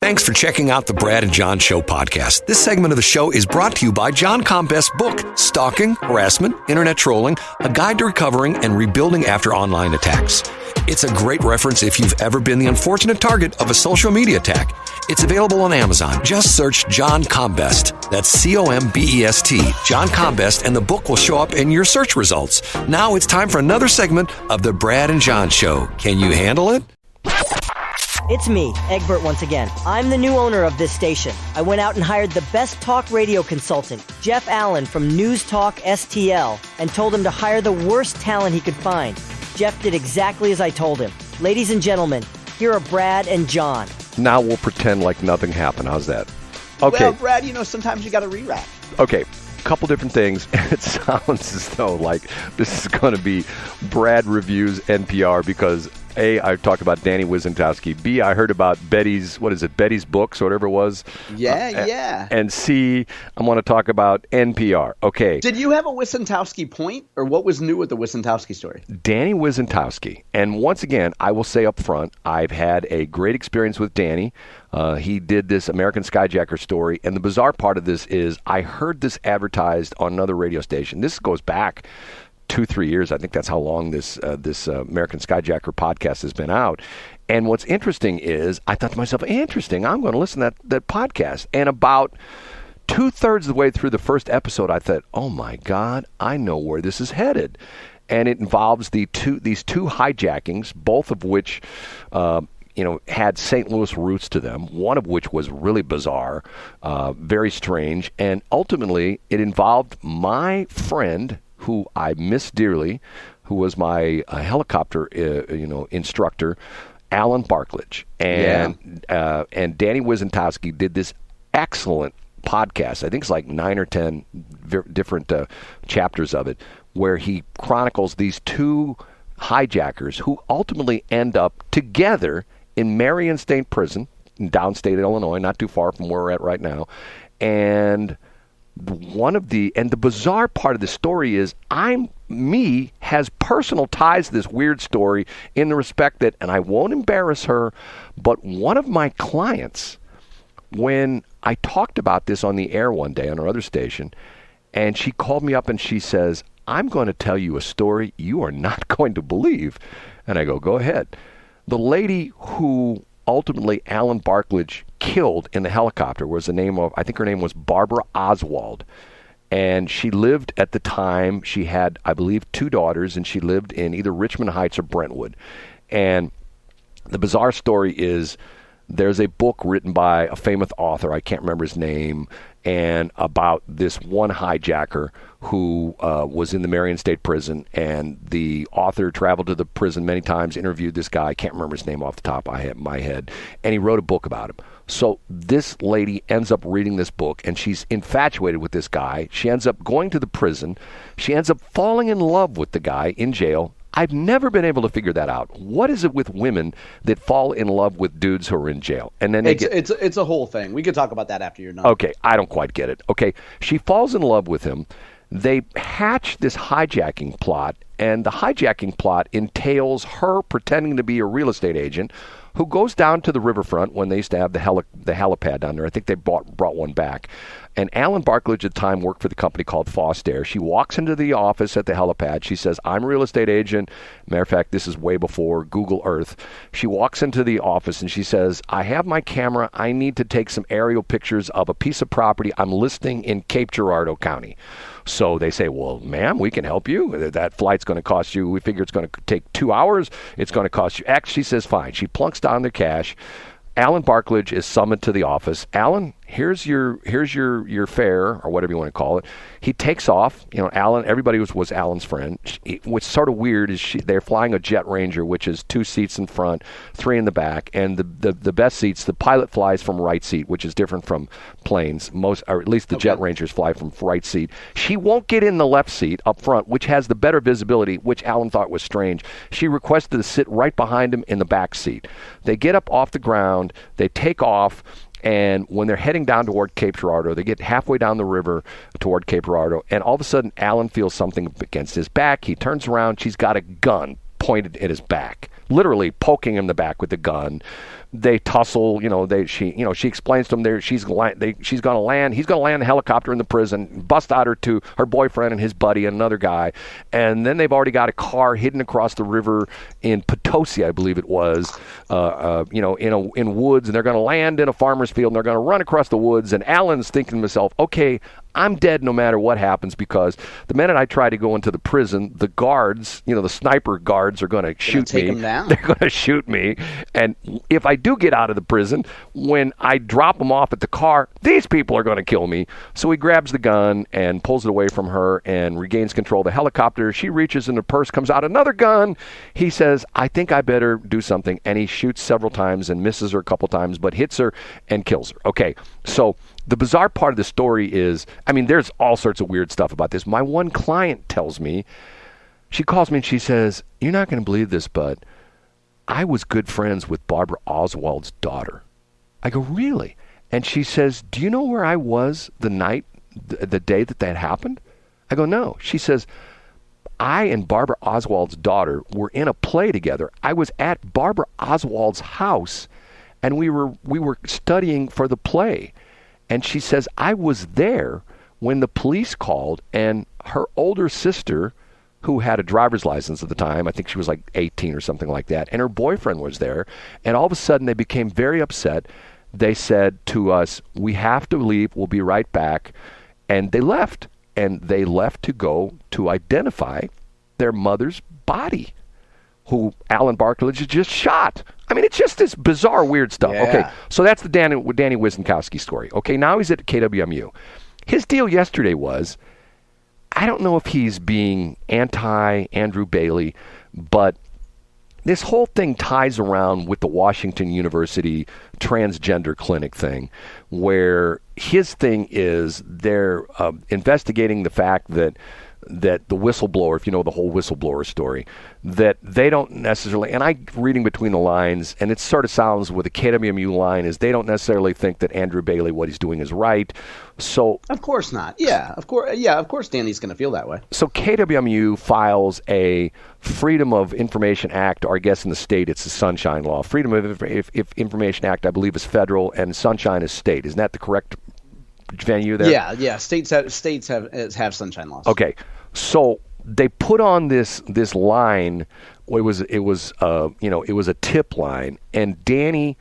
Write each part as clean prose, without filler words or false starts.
Thanks for checking out the Brad and John Show podcast. This segment of the show is brought to you by John Combest's book, Stalking, Harassment, Internet Trolling, A Guide to Recovering and Rebuilding After Online Attacks. It's a great reference if you've ever been the unfortunate target of a social media attack. It's available on Amazon. Just search John Combest. That's C-O-M-B-E-S-T, John Combest, and the book will show up in your search results. Now it's time for another segment of the Brad and John Show. Can you handle it? It's me, Egbert, once again. I'm the new owner of this station. I went out and hired the best talk radio consultant, Jeff Allen from News Talk STL, and told him to hire the worst talent he could find. Jeff did exactly as I told him. Ladies and gentlemen, here are Brad and John. Now we'll pretend like nothing happened. How's that? Okay. Well, Brad, sometimes you got to rewrap. Okay. Couple different things. It sounds as though like this is going to be Brad Reviews NPR because A, I talked about Danny Wicentowski. B, I heard about Betty's books or whatever it was. Yeah. And C, I want to talk about NPR. Okay. Did you have a Wicentowski point, or what was new with the Wicentowski story? Danny Wicentowski. And once again, I will say up front, I've had a great experience with Danny. He did this American Skyjacker story. And the bizarre part of this is I heard this advertised on another radio station. This goes back 2-3 years. I think that's how long this American Skyjacker podcast has been out. And what's interesting is I thought to myself, interesting, I'm going to listen to that podcast. And about 2/3 of the way through the first episode, I thought, oh my God, I know where this is headed. And it involves these two hijackings, both of which had St. Louis roots to them, one of which was really bizarre, very strange. And ultimately, it involved my friend, who I miss dearly, who was my helicopter instructor, Alan Barklage. And Danny Wicentowski did this excellent podcast. I think it's like 9 or 10 different chapters of it, where he chronicles these two hijackers who ultimately end up together in Marion State Prison in downstate Illinois, not too far from where we're at right now. And the bizarre part of the story is has personal ties to this weird story in the respect that, and I won't embarrass her, but one of my clients, when I talked about this on the air one day on our other station, and she called me up and she says, I'm going to tell you a story you are not going to believe. And I go ahead. The lady who ultimately Alan Barklage killed in the helicopter I think her name was Barbara Oswald. And she lived at the time, she had, I believe, 2 daughters, and she lived in either Richmond Heights or Brentwood. And the bizarre story is there's a book written by a famous author, I can't remember his name, and about this one hijacker who was in the Marion State Prison, and the author traveled to the prison many times, interviewed this guy, I can't remember his name off the top of my head, and he wrote a book about him. So this lady ends up reading this book, and she's infatuated with this guy. She ends up going to the prison. She ends up falling in love with the guy in jail. I've never been able to figure that out. What is it with women that fall in love with dudes who are in jail? And then it's a whole thing. We could talk about that after you're done. Okay, I don't quite get it. Okay, she falls in love with him. They hatch this hijacking plot, and the hijacking plot entails her pretending to be a real estate agent who goes down to the riverfront when they used to have the helipad down there. I think they brought one back. And Alan Barklage at the time worked for the company called Foster. She walks into the office at the helipad. She says, I'm a real estate agent. Matter of fact, this is way before Google Earth. She walks into the office and she says, I have my camera. I need to take some aerial pictures of a piece of property I'm listing in Cape Girardeau County. So they say, well, ma'am, we can help you. That flight's going to cost you, we figure it's going to take 2 hours. It's going to cost you X. She says, fine. She plunks down the cash. Alan Barklage is summoned to the office. Alan, here's your fare, or whatever you want to call it. He takes off. Alan, everybody was Alan's friend. What's sort of weird is they're flying a Jet Ranger, which is 2 seats in front, 3 in the back, and the best seats, the pilot flies from right seat, which is different from planes. Or at least the Jet Rangers fly from right seat. She won't get in the left seat up front, which has the better visibility, which Alan thought was strange. She requested to sit right behind him in the back seat. They get up off the ground, they take off, and when they're heading down toward Cape Girardeau, they get halfway down the river toward Cape Girardeau, and all of a sudden, Alan feels something against his back. He turns around. She's got a gun pointed at his back, literally poking him in the back with the gun. they tussle. She explains to him he's going to land the helicopter in the prison, bust out her boyfriend and his buddy and another guy, and then they've already got a car hidden across the river in Potosi, I believe it was, in woods, and they're going to land in a farmer's field, and they're going to run across the woods, and Alan's thinking to himself, okay, I'm dead no matter what happens, because the minute I try to go into the prison, the guards, the sniper guards are going to shoot me. They're going to shoot me. And if I do get out of the prison, when I drop them off at the car, these people are going to kill me. So he grabs the gun and pulls it away from her and regains control of the helicopter. She reaches in the purse, comes out another gun. He says, I think I better do something. And he shoots several times and misses her a couple times, but hits her and kills her. Okay, so the bizarre part of the story is, there's all sorts of weird stuff about this. My one client tells me, she calls me and she says, you're not going to believe this, but I was good friends with Barbara Oswald's daughter. I go, really? And she says, do you know where I was the day that happened? I go, no. She says, I and Barbara Oswald's daughter were in a play together. I was at Barbara Oswald's house, and we were studying for the play. And she says, I was there when the police called, and her older sister, who had a driver's license at the time, I think she was like 18 or something like that, and her boyfriend was there, and all of a sudden they became very upset. They said to us, we have to leave, we'll be right back. And they left. And they left to go to identify their mother's body, who Alan Barklage just shot. It's just this bizarre, weird stuff. Yeah. Okay, so that's the Danny Wicentowski story. Okay, now he's at KWMU. His deal yesterday was, I don't know if he's being anti-Andrew Bailey, but this whole thing ties around with the Washington University transgender clinic thing, where his thing is they're investigating the fact that the whistleblower, if you know the whole whistleblower story, that they don't necessarily, and I'm reading between the lines, and it sort of sounds with the KWMU line, is they don't necessarily think that Andrew Bailey, what he's doing is right. So of course not. Yeah, of course Danny's going to feel that way. So KWMU files a Freedom of Information Act, or I guess in the state it's the Sunshine Law. Freedom of Information Act, I believe, is federal, and Sunshine is state. Isn't that the correct venue there? Yeah. States have sunshine laws. Okay. So they put on this line. It was a tip line, and Danny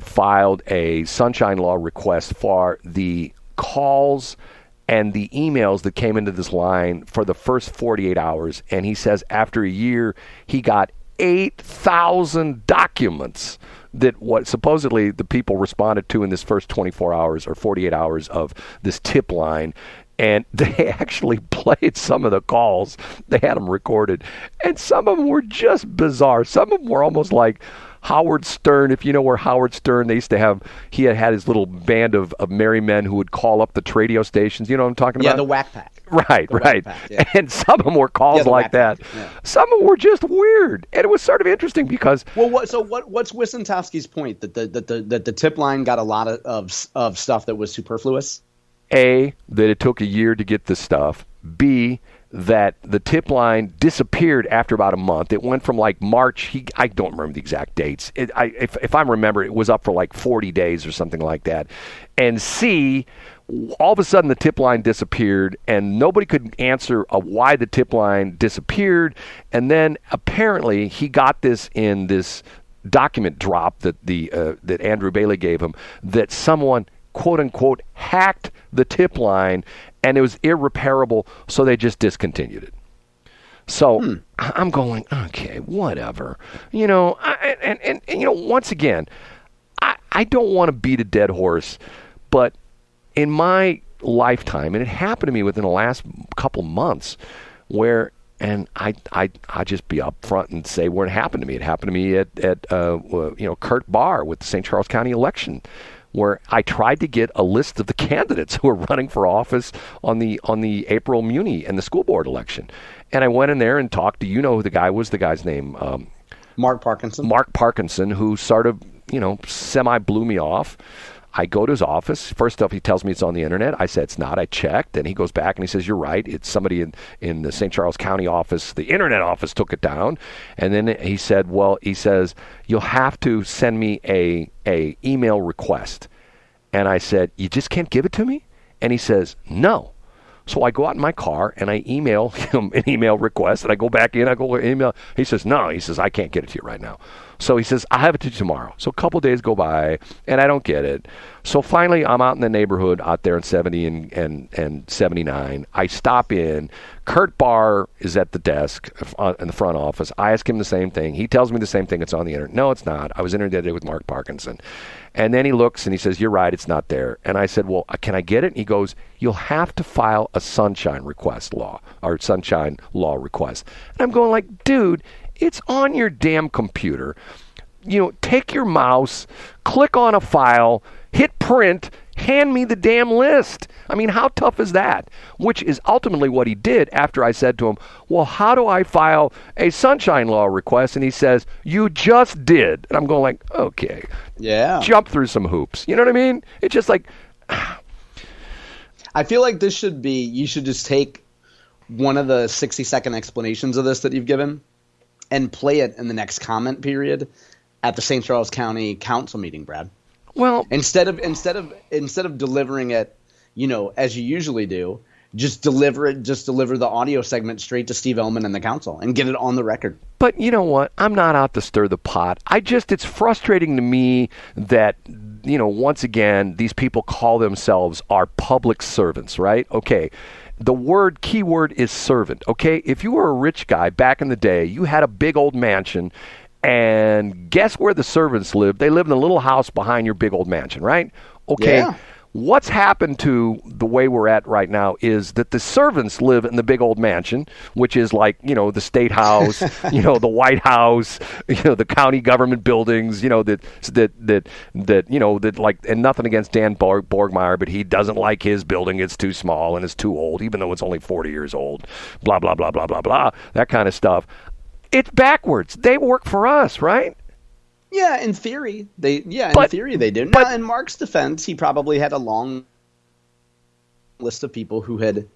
filed a sunshine law request for the calls and the emails that came into this line for the first 48 hours. And he says after a year, he got 8,000 documents that what supposedly the people responded to in this first 24 hours or 48 hours of this tip line. And they actually played some of the calls. They had them recorded. And some of them were just bizarre. Some of them were almost like Howard Stern. If you know where Howard Stern, he had his little band of merry men who would call up the radio stations. You know what I'm talking about? Yeah, the Whack Pack. Right. Whack Pack, yeah. And some of them were calls like that. Yeah. Some of them were just weird. And it was sort of interesting because... Well, what's Wicentowski's point? That the tip line got a lot of stuff that was superfluous? A, that it took a year to get this stuff. B, that the tip line disappeared after about a month. It went from like March. I don't remember the exact dates. If I remember, it was up for like 40 days or something like that. And C, all of a sudden the tip line disappeared, and nobody could answer why the tip line disappeared. And then apparently he got this in this document drop that that Andrew Bailey gave him, that someone, quote unquote, hacked the tip line, and it was irreparable, so they just discontinued it. So I'm going, okay, whatever. Once again, I don't want to beat a dead horse, but in my lifetime, and it happened to me within the last couple months, where, and I just be upfront and say where it happened to me. It happened to me at Kurt Barr with the St. Charles County election, where I tried to get a list of the candidates who were running for office on the April Muni and the school board election. And I went in there and talked to, who the guy was, the guy's name? Mark Parkinson. Mark Parkinson, who sort of, semi blew me off. I go to his office. First off, he tells me it's on the internet. I said it's not. I checked. And he goes back and he says, you're right. It's somebody in the St. Charles County office, the internet office, took it down. And then he said, you'll have to send me a email request. And I said, you just can't give it to me? And he says, no. So I go out in my car and I email him an email request, and I go back in, I go email. He says, no. He says, I can't get it to you right now. So he says, I'll have it to you tomorrow. So a couple of days go by and I don't get it. So finally I'm out in the neighborhood out there in 70 and 79. I stop in. Kurt Barr is at the desk in the front office. I ask him the same thing. He tells me the same thing. It's on the internet. No, it's not. I was in there the other day with Mark Parkinson. And then he looks and he says, you're right, it's not there. And I said, well, can I get it? And he goes, you'll have to file a sunshine law request. And I'm going like, dude, it's on your damn computer. Take your mouse, click on a file, hit print, hand me the damn list. I mean, how tough is that? Which is ultimately what he did after I said to him, well, how do I file a sunshine law request? And he says, you just did. And I'm going like, okay. Yeah. Jump through some hoops. You know what I mean? It's just like... I feel like you should just take one of the 60-second explanations of this that you've given and play it in the next comment period at the St. Charles County Council meeting, Brad. Well, instead of delivering it, as you usually do, just deliver the audio segment straight to Steve Ellman and the council and get it on the record. But you know what? I'm not out to stir the pot. It's frustrating to me that, once again, these people call themselves our public servants, right? Okay. The key word is servant, okay? If you were a rich guy back in the day, you had a big old mansion, and guess where the servants lived? They lived in a little house behind your big old mansion, right? Okay. Yeah. What's happened to the way we're at right now is that the servants live in the big old mansion, which is like, the State House, the White House, the county government buildings, and nothing against Dan Borgmeyer, but he doesn't like his building. It's too small and it's too old, even though it's only 40 years old, blah, blah, blah, blah, blah, blah, that kind of stuff. It's backwards. They work for us, right? Yeah, in theory they do. Now, in Mark's defense, he probably had a long list of people who had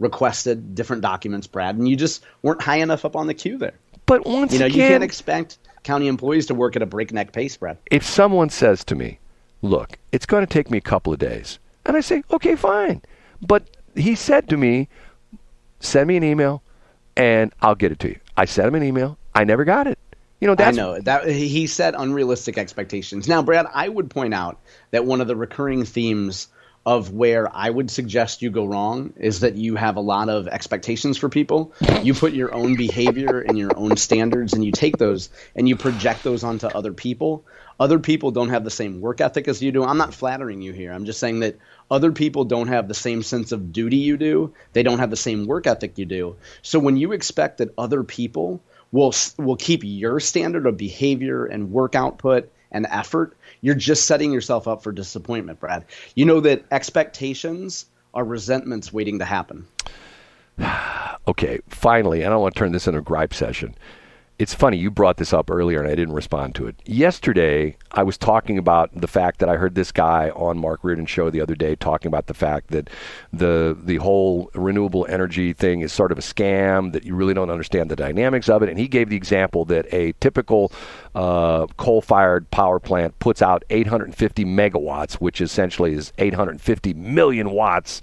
requested different documents, Brad, and you just weren't high enough up on the queue there. But once again, you can't expect county employees to work at a breakneck pace, Brad. If someone says to me, look, it's going to take me a couple of days, and I say, okay, fine. But he said to me, send me an email, and I'll get it to you. I sent him an email. I never got it. I know that he set unrealistic expectations. Now, Brad, I would point out that one of the recurring themes of where I would suggest you go wrong is that you have a lot of expectations for people. You put your own behavior and your own standards, and you take those and you project those onto other people. Other people don't have the same work ethic as you do. I'm not flattering you here. I'm just saying that other people don't have the same sense of duty you do. They don't have the same work ethic you do. So when you expect that other people will keep your standard of behavior and work output and effort, you're just setting yourself up for disappointment, Brad. You know that expectations are resentments waiting to happen. Okay, finally, I don't want to turn this into a gripe session. It's funny, you brought this up earlier and I didn't respond to it. Yesterday, I was talking about the fact that I heard this guy on Mark Reardon's show the other day talking about the fact that the whole renewable energy thing is sort of a scam, that you really don't understand the dynamics of it. And he gave the example that a typical coal-fired power plant puts out 850 megawatts, which essentially is 850 million watts,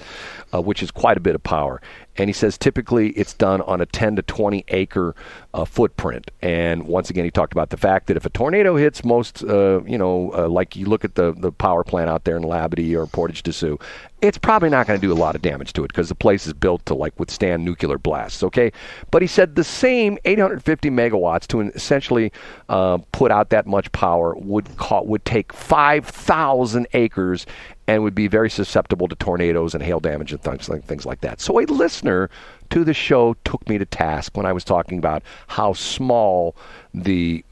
which is quite a bit of power. And he says typically it's done on a 10 to 20 acre footprint. And once again, he talked about the fact that if a tornado hits most, like you look at the power plant out there in Labadee or Portage de Sioux, it's probably not going to do a lot of damage to it because the place is built to withstand nuclear blasts, okay? But he said the same 850 megawatts to essentially put out that much power would take 5,000 acres and would be very susceptible to tornadoes and hail damage and things like that. So a listener to the show took me to task when I was talking about how small the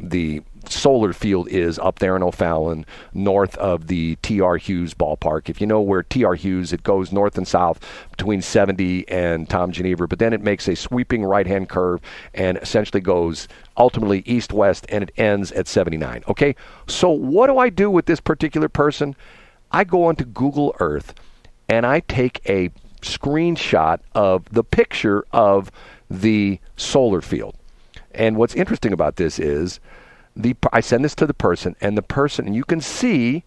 solar field is up there in O'Fallon, north of the T.R. Hughes ballpark. If you know where T.R. Hughes, it goes north and south between 70 and Tom Geneva, but then it makes a sweeping right-hand curve and essentially goes ultimately east-west, and it ends at 79. Okay, so what do I do with this particular person? I go onto Google Earth and I take a screenshot of the picture of the solar field. And what's interesting about this is I send this to the person, and you can see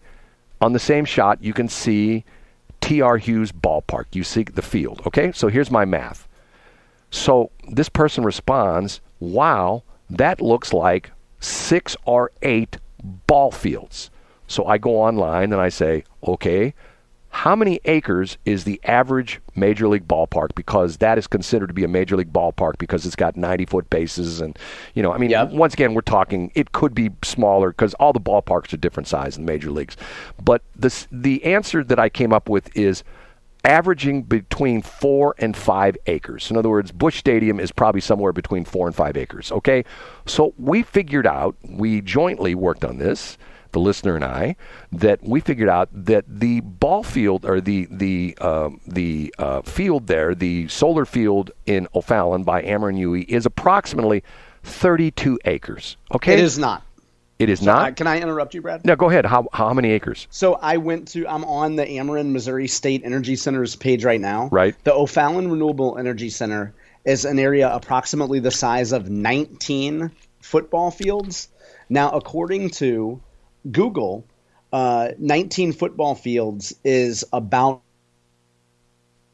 on the same shot, you can see T.R. Hughes Ballpark. You see the field, okay? So here's my math. So this person responds, wow, that looks like 6 or 8 ball fields. So I go online and I say, okay, how many acres is the average major league ballpark? Because that is considered to be a major league ballpark because it's got 90-foot bases. And, once again, we're talking, it could be smaller because all the ballparks are different size in the major leagues. But the answer that I came up with is averaging between 4 and 5 acres. In other words, Busch Stadium is probably somewhere between 4 and 5 acres, okay? So we jointly worked on this, the listener and I, that we figured out that the ball field or the field there, the solar field in O'Fallon by AmerenMissouri is approximately 32 acres. Okay, it is not. It is not. Can I interrupt you, Brad? No, go ahead. How many acres? So I'm on the AmerenMissouri State Energy Center's page right now. Right. The O'Fallon Renewable Energy Center is an area approximately the size of 19 football fields. Now, according to Google, 19 football fields is about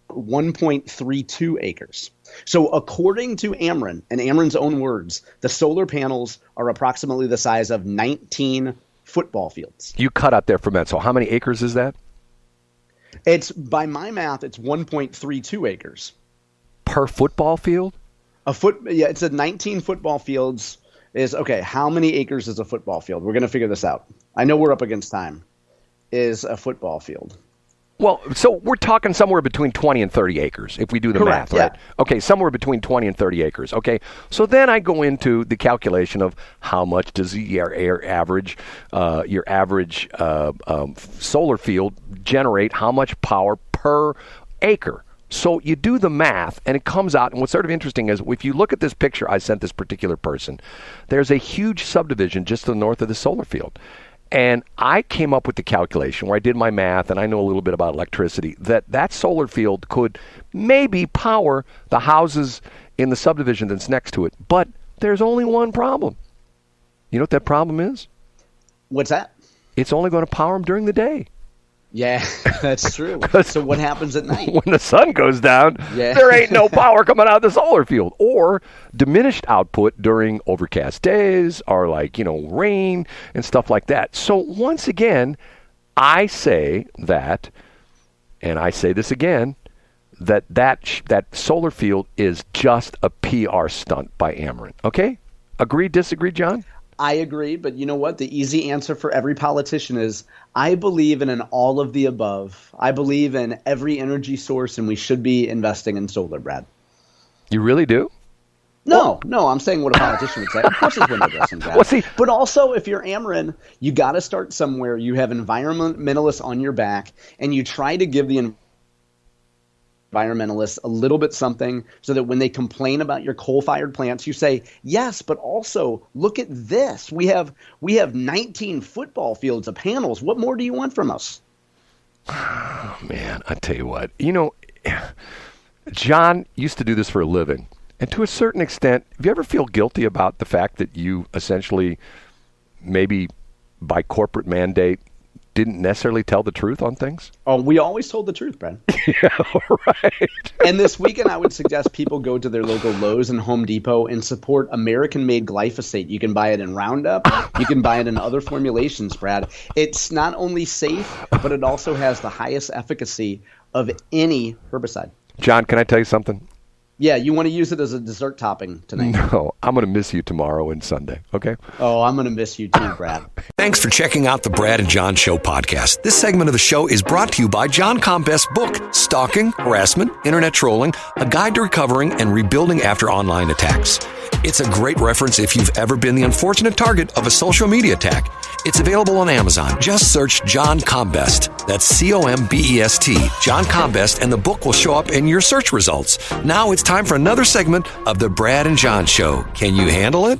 1.32 acres. So according to Ameren, in Ameren's own words, the solar panels are approximately the size of 19 football fields. You cut out there for a minute. So how many acres is that? By my math, it's 1.32 acres. Per football field? It's a 19 football fields. How many acres is a football field? We're going to figure this out. I know we're up against time. Is a football field. Well, so we're talking somewhere between 20 and 30 acres if we do the Correct, math, right? Yeah. Okay, somewhere between 20 and 30 acres. Okay, so then I go into the calculation of how much does your average solar field generate, how much power per acre. So you do the math, and it comes out, and what's sort of interesting is if you look at this picture I sent this particular person, there's a huge subdivision just to the north of the solar field. And I came up with the calculation where I did my math, and I know a little bit about electricity, that solar field could maybe power the houses in the subdivision that's next to it. But there's only one problem. You know what that problem is? What's that? It's only going to power them during the day. Yeah, that's true. So what happens at night? When the sun goes down, there ain't no power coming out of the solar field. Or diminished output during overcast days or rain and stuff like that. So once again, I say that, and I say this again, that solar field is just a PR stunt by Ameren. Okay? Agree, disagree, John? I agree, but you know what? The easy answer for every politician is I believe in an all of the above. I believe in every energy source, and we should be investing in solar, Brad. You really do? No, I'm saying what a politician would say. Of course it's window dressing, Brad. But also, if you're Ameren, you got to start somewhere. You have environmentalists on your back, and you try to give the environmentalists a little bit something so that when they complain about your coal-fired plants, you say, yes, but also look at this. We have 19 football fields of panels. What more do you want from us? Oh, man, I tell you what. John used to do this for a living. And to a certain extent, do you ever feel guilty about the fact that you essentially, maybe by corporate mandate, didn't necessarily tell the truth on things? Oh, we always told the truth, Brad. Yeah, right. And this weekend, I would suggest people go to their local Lowe's and Home Depot and support American-made glyphosate. You can buy it in Roundup. You can buy it in other formulations, Brad. It's not only safe, but it also has the highest efficacy of any herbicide. John, can I tell you something? Yeah, you want to use it as a dessert topping tonight. No, I'm going to miss you tomorrow and Sunday, okay? Oh, I'm going to miss you too, Brad. Thanks for checking out the Brad and John Show podcast. This segment of the show is brought to you by John Combest's book, Stalking, Harassment, Internet Trolling, A Guide to Recovering and Rebuilding After Online Attacks. It's a great reference if you've ever been the unfortunate target of a social media attack. It's available on Amazon. Just search John Combest. That's C-O-M-B-E-S-T. John Combest, and the book will show up in your search results. Now it's time for another segment of the Brad and John Show. Can you handle it?